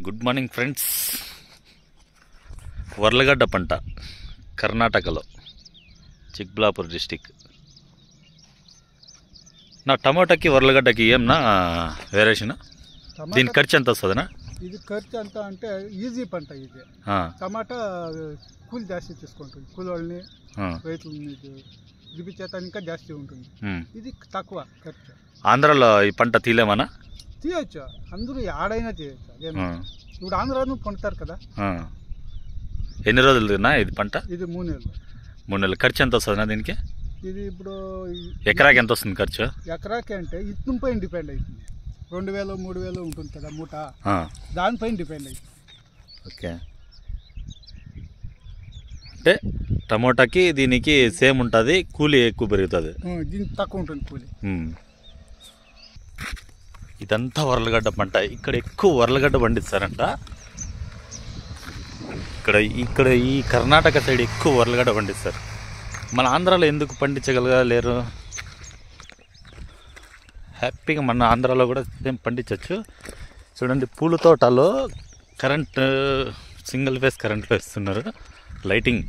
Good morning friends. వర్లగడ్డ పంట కర్ణాటకలో Chikballapur district. నా టమాటాకి వర్లగడ్డకి ఏమన్నా వేరియేషన్? దీని ఖర్చు ఎంత వస్తుందనా? ఇది ఖర్చు ఎంత అంటే ఈజీ పంట ఇది. టమాటా కూలి జాస్తి తీసుకుంటుంది, కూలి వాళ్ళని రైతులని చూపించేత ఇంకా జాస్తి ఉంటుంది. ఇది తక్కువ ఖర్చు. ఆంధ్రాలో ఈ పంట తీయలేమన్నా? తీయచ్చు, అందరూ ఆడైనా తీయచ్చు. ఇప్పుడు ఆంధ్రాను పండుతారు కదా. ఎన్ని రోజులు తిన్నా ఇది పంట? ఇది 3 నెలలు. 3 నెలలు. ఖర్చు ఎంత వస్తుందన్నా దీనికి? ఇది ఇప్పుడు ఎకరాకి ఎంత వస్తుంది ఖర్చు? ఎకరాకి అంటే ఇత్తనం పైన డిపెండ్ అవుతుంది. 2000 3000 ఉంటుంది కదా మూట, దానిపైన డిపెండ్ అవుతుంది. ఓకే, అంటే టమోటాకి దీనికి సేమ్ ఉంటుంది, కూలీ ఎక్కువ పెరుగుతుంది, దీనికి తక్కువ ఉంటుంది కూలీ. ఇదంతా వర్లగడ్డ పంట. ఇక్కడ ఎక్కువ వర్లగడ్డ పండిస్తారంట. ఇక్కడ ఈ కర్ణాటక సైడ్ ఎక్కువ వర్లగడ్డ పండిస్తారు. మన ఆంధ్రాలో ఎందుకు పండించగలగలేరు? హ్యాపీగా మన ఆంధ్రాలో కూడా సేమ్ పండించవచ్చు. చూడండి, పూల తోటలో కరెంట్ సింగిల్ ఫేస్ కరెంట్ వేస్తున్నారు, లైటింగ్.